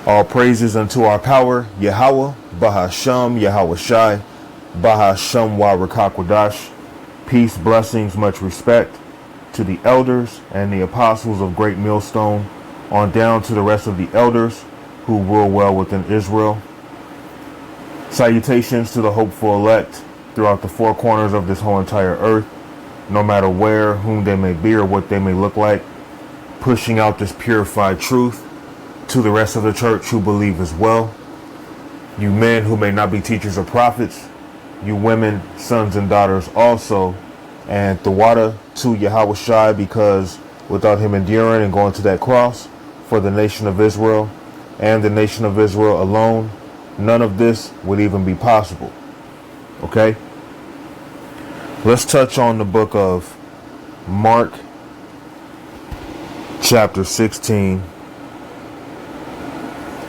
All praises unto our power, Yahweh, Bahasham, Yahweh Shai, Bahasham Wa Rakakwadash. Peace, blessings, much respect to the elders and the apostles of Great Millstone, on down to the rest of the elders who rule well within Israel. Salutations to the hopeful elect throughout the four corners of this whole entire earth, no matter where, whom they may be, or what they may look like, pushing out this purified truth to the rest of the church who believe as well. You men who may not be teachers or prophets, you women, sons and daughters also, and Thawada to Yahweh Shai, because without him enduring and going to that cross for the nation of Israel and the nation of Israel alone, none of this would even be possible. Okay? Let's touch on the book of Mark, chapter 16,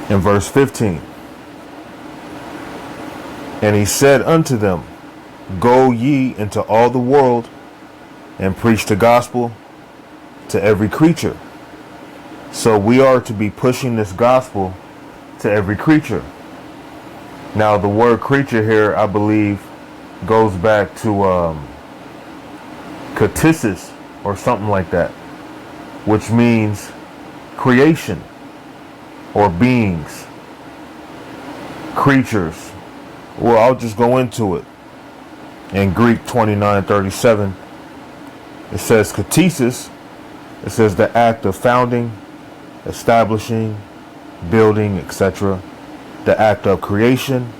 and verse 15. And he said unto them, Go ye into all the world and preach the gospel to every creature. So we are to be pushing this gospel to every creature. Now the word creature here, I believe, goes back to ktisis or something like that, which means creation or beings, creatures. Well, I'll just go into it. In Greek 29:37, it says ktisis. It says the act of founding, establishing, building, etc. The act of creation,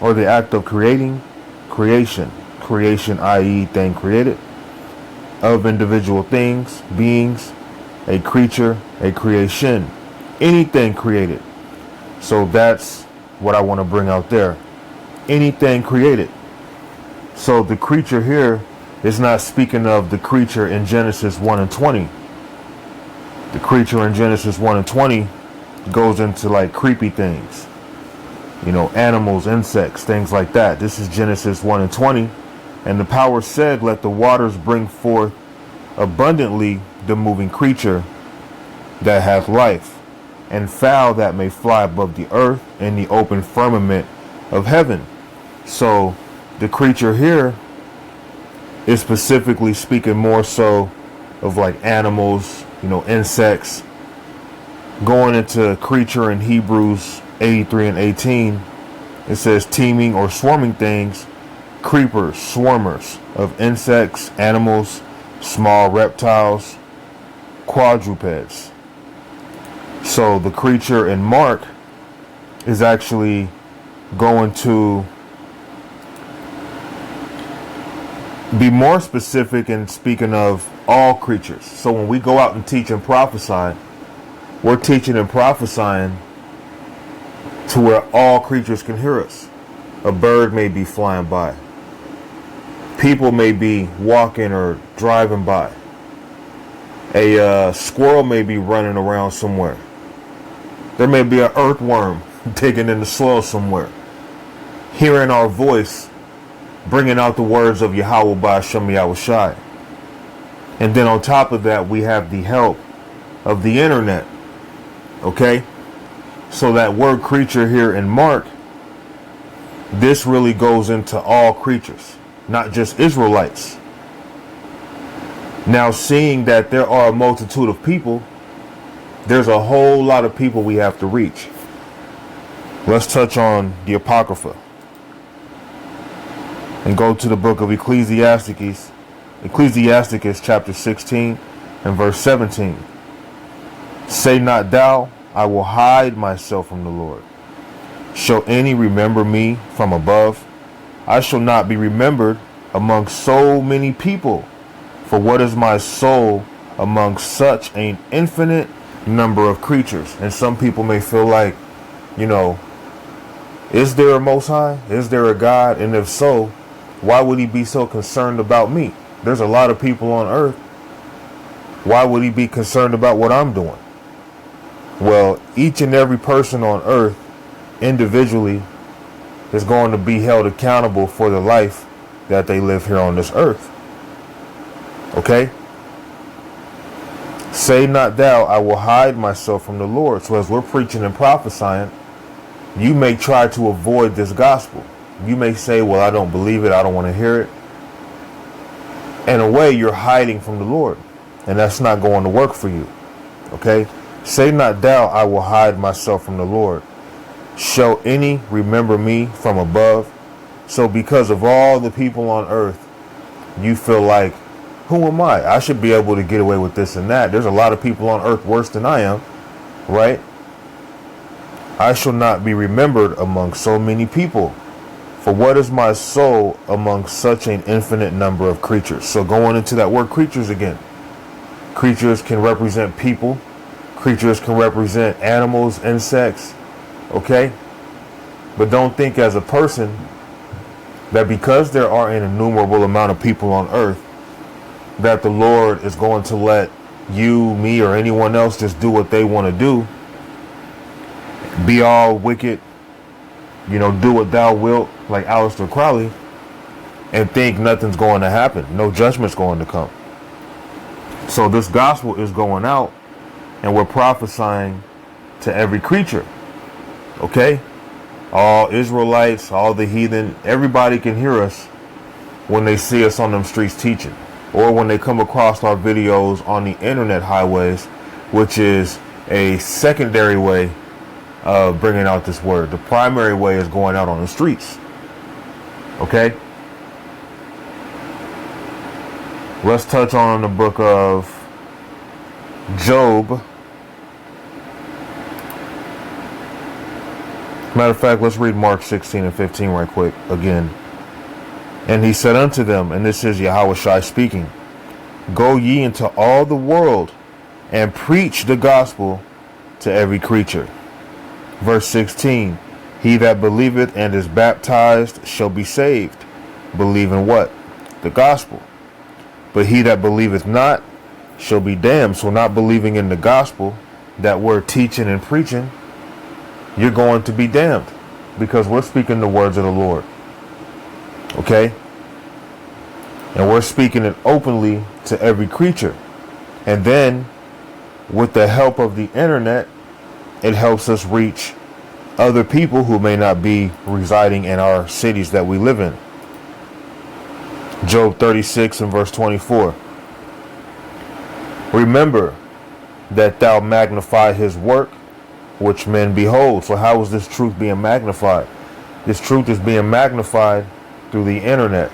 or the act of creating, creation. Creation, i.e. thing created, of individual things, beings, a creature, a creation, anything created. So that's what I want to bring out there. Anything created. So the creature here is not speaking of the creature in Genesis 1 and 20. The creature in Genesis 1 and 20 goes into like creepy things. You know, animals, insects, things like that. This is Genesis 1 and 20. And the power said, Let the waters bring forth abundantly the moving creature that hath life, and fowl that may fly above the earth in the open firmament of heaven. So the creature here is specifically speaking more so of like animals, you know, insects. Going into creature in Hebrews 83 and 18, it says teeming or swarming things, creepers, swarmers of insects, animals, small reptiles, quadrupeds. So the creature in Mark is actually going to be more specific in speaking of all creatures. So when we go out and teach and prophesy, we're teaching and prophesying to where all creatures can hear us. A bird may be flying by. People may be walking or driving by. A squirrel may be running around somewhere. There may be an earthworm digging in the soil somewhere. Hearing our voice, bringing out the words of Yahweh Ba'ashem Yahweh Shai. And then on top of that, we have the help of the internet. Okay? So that word creature here in Mark, this really goes into all creatures, not just Israelites. Now, seeing that there are a multitude of people, there's a whole lot of people we have to reach. Let's touch on the Apocrypha and go to the book of Ecclesiasticus chapter 16 and verse 17. Say not thou, I will hide myself from the Lord. Shall any remember me from above? I shall not be remembered among so many people. For what is my soul among such an infinite number of creatures? And some people may feel like, you know, is there a Most High? Is there a God? And if so, why would he be so concerned about me? There's a lot of people on earth. Why would he be concerned about what I'm doing? Well, each and every person on earth individually is going to be held accountable for the life that they live here on this earth. Okay? Say not thou, I will hide myself from the Lord. So as we're preaching and prophesying, you may try to avoid this gospel. You may say, well, I don't believe it. I don't want to hear it. In a way, you're hiding from the Lord. And that's not going to work for you. Okay? Say not thou, I will hide myself from the Lord. Shall any remember me from above? So because of all the people on earth, you feel like, who am I? I should be able to get away with this and that. There's a lot of people on earth worse than I am, right? I shall not be remembered among so many people. For what is my soul among such an infinite number of creatures? So going into that word creatures again. Creatures can represent people. Creatures can represent animals, insects. Okay? But don't think as a person that because there are an innumerable amount of people on earth, that the Lord is going to let you, me, or anyone else just do what they want to do. Be all wicked, do what thou wilt, like Aleister Crowley, and think nothing's going to happen. No judgment's going to come. So this gospel is going out, and we're prophesying to every creature. Okay? All Israelites, all the heathen, everybody can hear us when they see us on them streets teaching. Or when they come across our videos on the internet highways, which is a secondary way of bringing out this word. The primary way is going out on the streets. Okay? Let's touch on the book of Job. Matter of fact, let's read Mark 16 and 15 right quick again. And he said unto them, and this is Yahushua speaking, go ye into all the world and preach the gospel to every creature. Verse 16, he that believeth and is baptized shall be saved. Believe in what? The gospel. But he that believeth not shall be damned. So not believing in the gospel that we're teaching and preaching, you're going to be damned because we're speaking the words of the Lord. Okay? And we're speaking it openly to every creature. And then with the help of the internet, it helps us reach other people who may not be residing in our cities that we live in. Job 36 and verse 24. Remember that thou magnify his work, which men behold. So how is this truth being magnified? This truth is being magnified through the internet.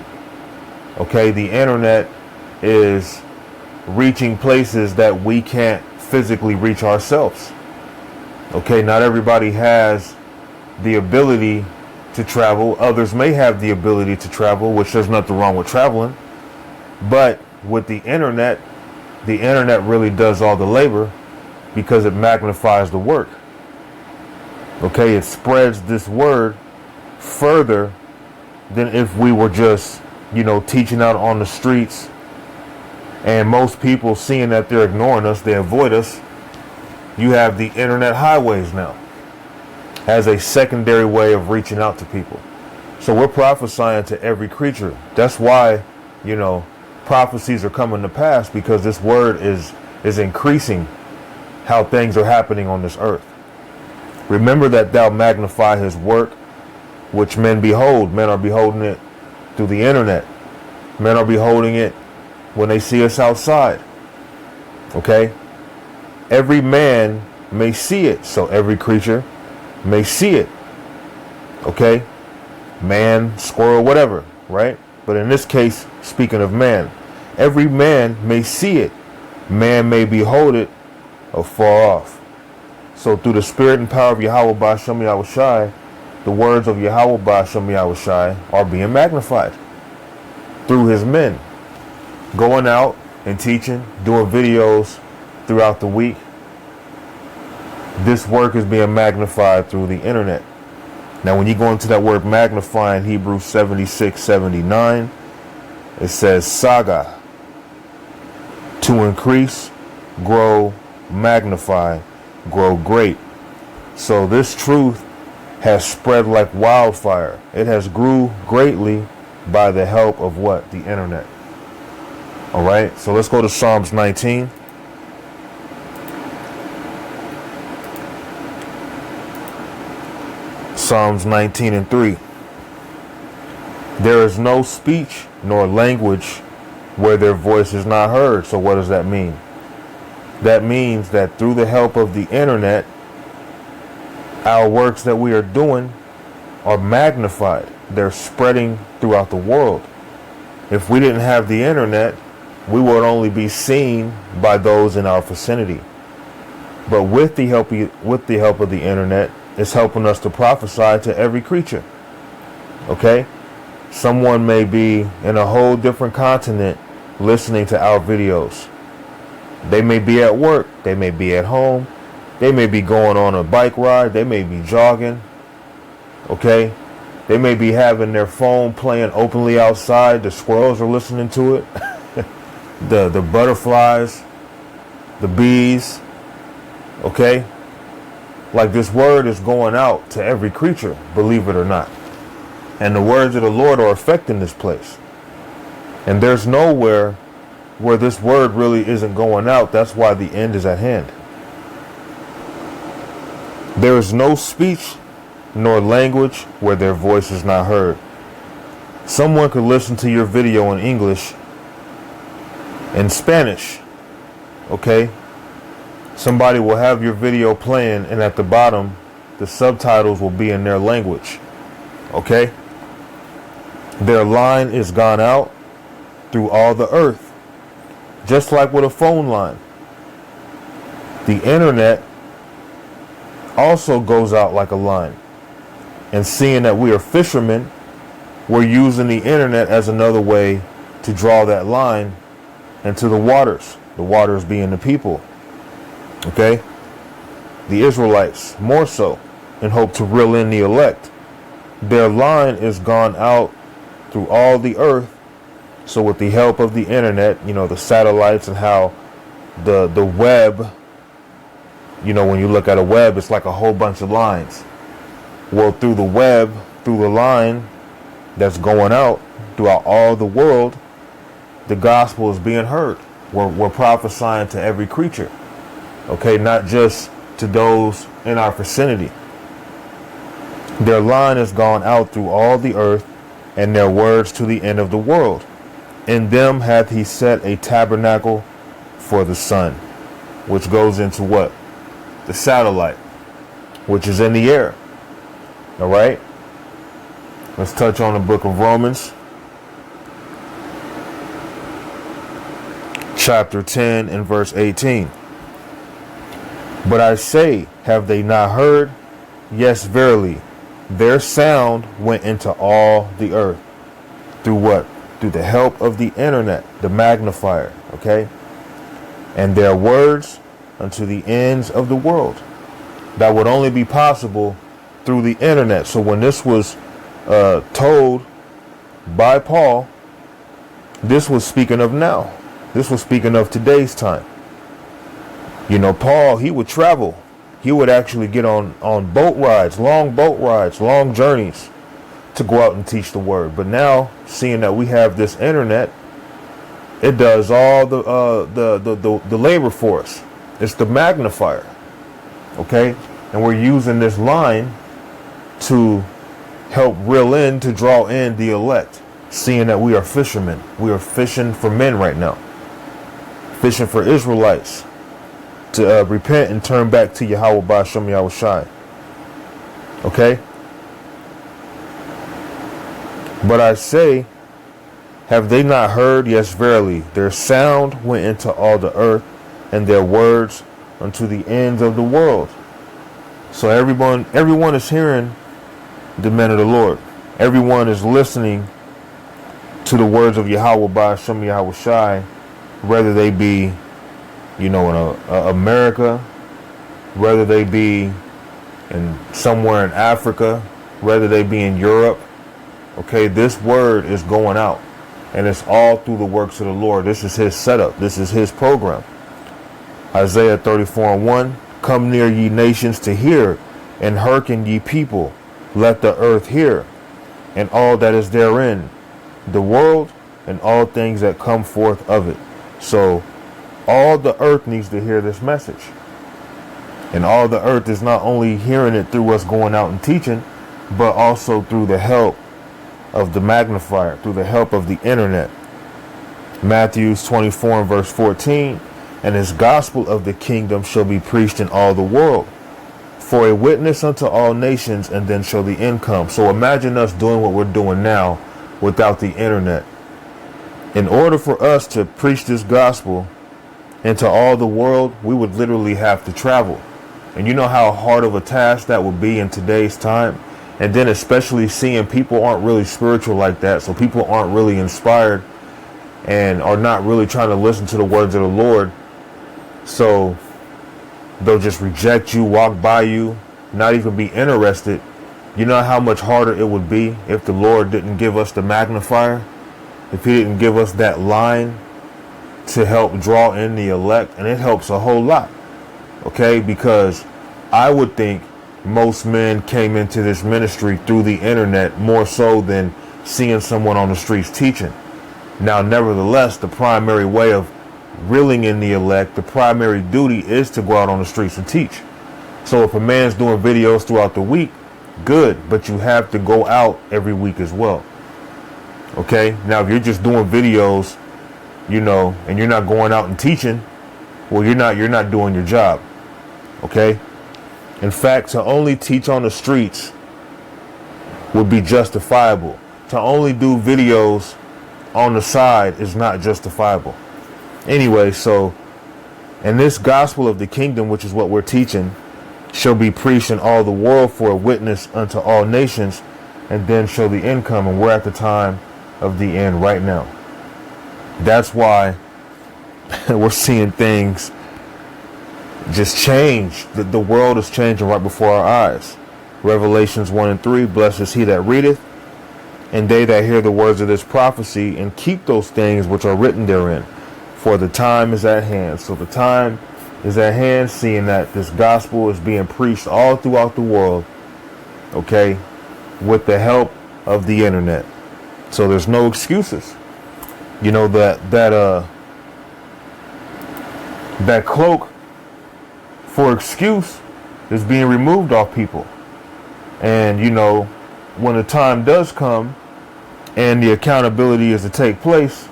Okay, the internet is reaching places that we can't physically reach ourselves. Okay, not everybody has the ability to travel. Others may have the ability to travel, which there's nothing wrong with traveling. But with the internet really does all the labor because it magnifies the work. Okay, it spreads this word further than if we were just, teaching out on the streets. And most people, seeing that they're ignoring us, they avoid us. You have the internet highways now as a secondary way of reaching out to people. So we're prophesying to every creature. That's why, prophecies are coming to pass, because this word is increasing how things are happening on this earth. Remember that thou magnify his work, which men behold. Men are beholding it through the internet. Men are beholding it when they see us outside. Okay? Every man may see it, so every creature may see it. Okay? Man, squirrel, whatever, right? But in this case, speaking of man, every man may see it. Man may behold it afar off. So through the spirit and power of Yahweh Ba'ashem Yahushai, the words of Yahweh Ba'ashem Yahushai are being magnified through his men. Going out and teaching, doing videos throughout the week. This work is being magnified through the internet. Now, when you go into that word magnify in Hebrews 76:79, it says saga, to increase, grow, magnify, grow great. So this truth has spread like wildfire. It has grew greatly by the help of what? The internet. All right. So let's go to Psalms 19. Psalms 19:3. There is no speech nor language where their voice is not heard. So what does that mean? That means that through the help of the internet, our works that we are doing are magnified. They're spreading throughout the world. If we didn't have the internet, we would only be seen by those in our vicinity. But with the help of the internet, it's helping us to prophesy to every creature. Okay? Someone may be in a whole different continent listening to our videos. They may be at work. They may be at home. They may be going on a bike ride. They may be jogging. Okay? They may be having their phone playing openly outside. The squirrels are listening to it. the butterflies, the bees. Okay? Like, this word is going out to every creature, believe it or not. And the words of the Lord are affecting this place. And there's nowhere where this word really isn't going out. That's why the end is at hand. There is no speech nor language where their voice is not heard. Someone could listen to your video in English, in Spanish. Okay? Somebody will have your video playing, and at the bottom, the subtitles will be in their language. Okay? Their line is gone out through all the earth. Just like with a phone line. The internet also goes out like a line. And seeing that we are fishermen, we're using the internet as another way to draw that line into the waters. The waters being the people. Okay? The Israelites, more so, in hope to reel in the elect. Their line is gone out through all the earth. So with the help of the internet, the satellites and how the web, when you look at a web, it's like a whole bunch of lines. Well, through the web, through the line that's going out throughout all the world, the gospel is being heard. We're prophesying to every creature. Okay, not just to those in our vicinity. Their line has gone out through all the earth, and their words to the end of the world. In them hath he set a tabernacle for the sun, which goes into what? The satellite, which is in the air. All right? Let's touch on the book of Romans, chapter 10 and verse 18. But I say, have they not heard? Yes, verily, their sound went into all the earth. Through what? Through the help of the internet, the magnifier, okay? And their words unto the ends of the world. That would only be possible through the internet. So when this was told by Paul, this was speaking of now. This was speaking of today's time. Paul, he would travel. He would actually get on boat rides, long journeys to go out and teach the word. But now, seeing that we have this internet, it does all the labor for us. It's the magnifier. Okay? And we're using this line to help to draw in the elect. Seeing that we are fishermen. We are fishing for men right now. Fishing for Israelites to repent and turn back to Yahweh Ba'ashem Yahweh Shai. Okay? But I say, have they not heard? Yes, verily, their sound went into all the earth, and their words unto the ends of the world. So everyone is hearing the men of the Lord. Everyone is listening to the words of Yahweh Ba'ashem Yahweh Shai, whether they be, in America, whether they be in somewhere in Africa, whether they be in Europe. Okay, this word is going out, and it's all through the works of the Lord. This is his setup. This is his program. Isaiah 34:1, come near ye nations to hear, and hearken ye people. Let the earth hear, and all that is therein, the world, and all things that come forth of it. So all the earth needs to hear this message. And all the earth is not only hearing it through us going out and teaching, but also through the help of the magnifier, through the help of the internet. Matthew 24 and verse 14, and this gospel of the kingdom shall be preached in all the world for a witness unto all nations, and then shall the end come. So imagine us doing what we're doing now without the internet. In order for us to preach this gospel into all the world, we would literally have to travel. And you know how hard of a task that would be in today's time? And then especially seeing people aren't really spiritual like that. So people aren't really inspired and are not really trying to listen to the words of the Lord. So they'll just reject you, walk by you, not even be interested. You know how much harder it would be if the Lord didn't give us the magnifier? If he didn't give us that line to help draw in the elect? And it helps a whole lot. Okay? Because I would think most men came into this ministry through the internet more so than seeing someone on the streets teaching. Now, nevertheless, the primary way of reeling in the elect, the primary duty is to go out on the streets and teach. So if a man's doing videos throughout the week, good, but you have to go out every week as well. Okay? Now, if you're just doing videos, you know, and you're not going out and teaching, well, you're not doing your job. Okay? In fact, to only teach on the streets would be justifiable. To only do videos on the side is not justifiable. Anyway, so, and this gospel of the kingdom, which is what we're teaching, shall be preached in all the world for a witness unto all nations, and then shall the end come. And we're at the time of the end right now. That's why we're seeing things just change. The world is changing right before our eyes. Revelations 1 and 3, blessed is he that readeth, and they that hear the words of this prophecy, and keep those things which are written therein. For the time is at hand. So the time is at hand, seeing that this gospel is being preached all throughout the world, okay, with the help of the internet. So there's no excuses. You know, that cloak for excuse is being removed off people. And, you know, when the time does come and the accountability is to take place,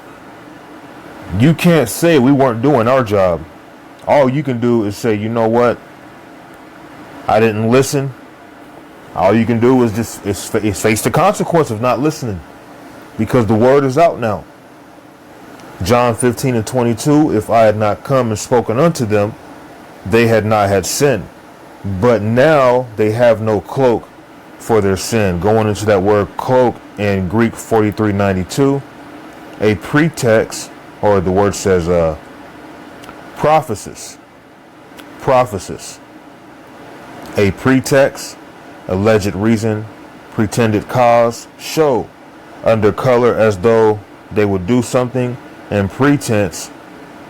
you can't say we weren't doing our job. All you can do is say, you know what? I didn't listen. All you can do is just face the consequence of not listening, because the word is out now. John 15 and 22, if I had not come and spoken unto them, they had not had sin. But now they have no cloak for their sin. Going into that word cloak in Greek 4392, a pretext, or the word says prophecies. A pretext, alleged reason, pretended cause, show, under color as though they would do something, and pretense,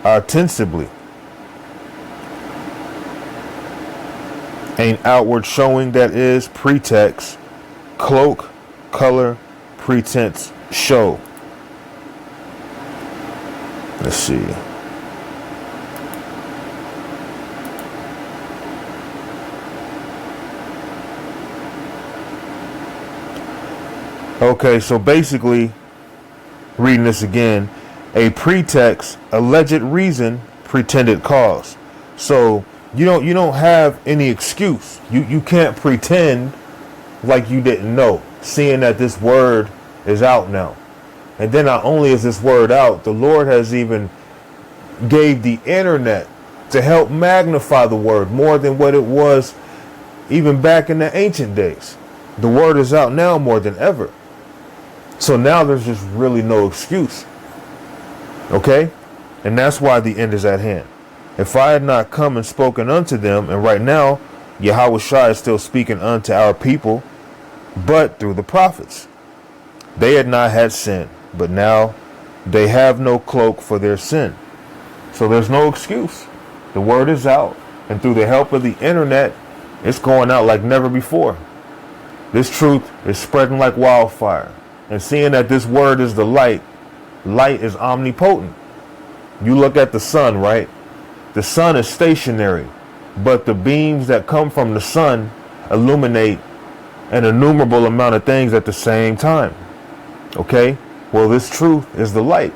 ostensibly. An outward showing, that is pretext, cloak, color, pretense, show. Let's see. Okay, so basically, reading this again, a pretext, alleged reason, pretended cause. So you don't have any excuse. You can't pretend like you didn't know, seeing that this word is out now. And then not only is this word out, the Lord has even gave the internet to help magnify the word more than what it was even back in the ancient days. The word is out now more than ever. So now there's just really no excuse. Okay? And that's why the end is at hand. If I had not come and spoken unto them, and right now, Yahweh Shai is still speaking unto our people, but through the prophets. They had not had sin, but now they have no cloak for their sin. So there's no excuse. The word is out, and through the help of the internet, it's going out like never before. This truth is spreading like wildfire. And seeing that this word is the light is omnipotent. You look at the sun, right? The sun is stationary, but the beams that come from the sun illuminate an innumerable amount of things at the same time. Okay? Well, this truth is the light.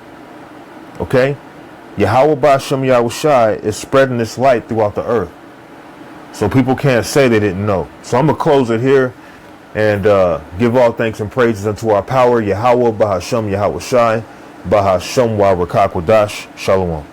Okay? Yahweh Ba'ashem Yahushai is spreading this light throughout the earth. So people can't say they didn't know. So I'm going to close it here and give all thanks and praises unto our power, Yahweh Ba'ashem Yahushai, Ba'ashem Wa Rakakwadash. Shalom.